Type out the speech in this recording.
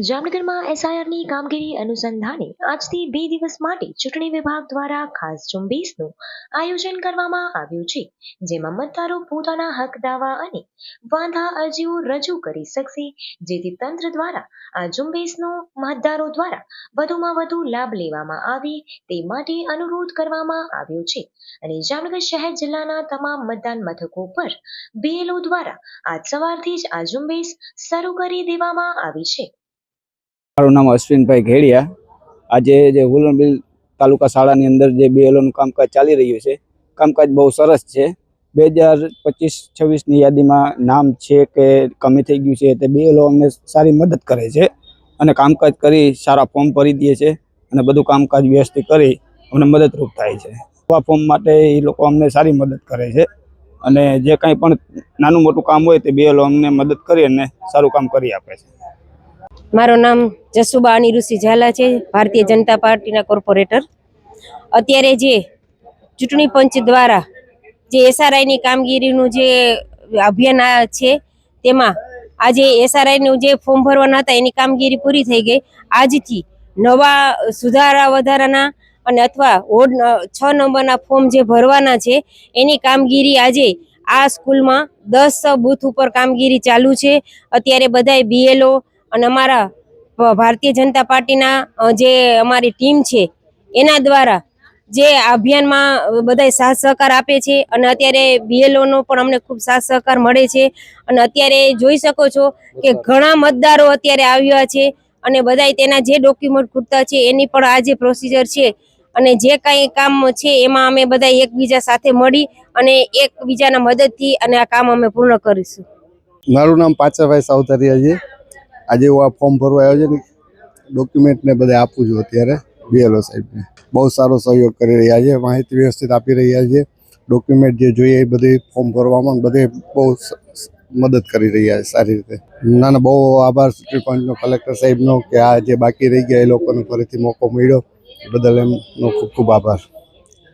જામનગરમાં એસઆઈઆરની કામગીરી અનુસંધાને આજથી 2 દિવસ માટે ચૂંટણી વિભાગ દ્વારા ખાસ ઝુંબેશનું આયોજન કરવામાં આવ્યું છે, જેમાં મતદારો પોતાના હક દાવા અને વાંધા અરજીઓ રજૂ કરી શકશે, જેથી તંત્ર દ્વારા આ ઝુંબેશનો મતદારો દ્વારા વધુમાં વધુ લાભ લેવામાં આવે તે માટે અનુરોધ કરવામાં આવ્યો છે અને જામનગર શહેર જિલ્લાના તમામ મતદાન મથકો પર બીએલઓ દ્વારા આજ સવારથી જ આ ઝુંબેશ શરૂ કરી દેવામાં આવી છે। મારું નામ અશ્વિનભાઈ ઘેડિયા। આજે જે હુલનબિલ તાલુકા શાળાની અંદર જે બીએલઓનું કામકાજ ચાલી રહ્યું છે, કામકાજ બહુ સરસ છે। 2025-26ની યાદીમાં નામ છે કે કમી થઈ ગયું છે, તે બીએલઓ અમને સારી મદદ કરે છે અને કામકાજ કરી સારા ફોર્મ ભરી દે છે અને બધું કામકાજ વ્યવસ્થિત કરી અમને મદદરૂપ થાય છે। આ ફોર્મ માટે એ લોકો અમને સારી મદદ કરે છે અને જે કંઈ પણ નાનું મોટું કામ હોય તે બીએલઓ અમને મદદ કરી અને સારું કામ કરી આપે છે। મારું નામ જસુબા અનિરુસિ ઝાલા છે, ભારતીય જનતા પાર્ટીના કોર્પોરેટર। અત્યારે જે ચૂંટણી પંચ દ્વારા જે એસઆરઆઈની કામગીરીનું જે અભિયાન છે, તેમાં આજે એસઆરઆઈનું જે ફોર્મ ભરવાના હતા એની કામગીરી પૂરી થઈ ગઈ। આજથી નવા સુધારા વધારાના અને અથવા વોર્ડ 6 નંબરના ફોર્મ જે ભરવાના છે એની કામગીરી આજે આ સ્કૂલમાં 10 બૂથ ઉપર કામગીરી ચાલુ છે। અત્યારે બધાય બીએલઓ અને અમારા ભારતીય જનતા પાર્ટીના જે અમારી ટીમ છે એના દ્વારા જે અભિયાનમાં બધાય સાથ સહકાર આપે છે અને અત્યારે બીએલઓનો પણ અમને ખૂબ સાથ સહકાર મળે છે અને અત્યારે જોઈ શકો છો કે ઘણા મતદારો અત્યારે આવ્યા છે અને બધાય તેના જે ડોક્યુમેન્ટ ખૂટતા છે એની પણ આ જે પ્રોસિજર છે અને જે કાંઈ કામ છે એમાં અમે બધા એકબીજા સાથે મળી અને એકબીજાના મદદથી અને આ કામ અમે પૂર્ણ કરીશું। મારું નામ પાચાભાઈ સાવધારિયા છે। આજે હું આ ફોર્મ ભરવા આવ્યો છે, ડોક્યુમેન્ટ ને બધે આપું છું। અત્યારે બીએલઓ સાહેબને બહુ સારો સહયોગ કરી રહ્યા છે, માહિતી વ્યવસ્થિત આપી રહ્યા છે, ડોક્યુમેન્ટ જે જોઈએ એ બધી ફોર્મ ભરવામાં બધે બહુ મદદ કરી રહ્યા છે સારી રીતે। ના બહુ આભાર ચૂંટણી પંચનો, કલેક્ટર સાહેબનો કે આ જે બાકી રહી ગયા એ લોકોને ફરીથી મોકો મળ્યો એ બદલ એમનો ખૂબ ખૂબ આભાર।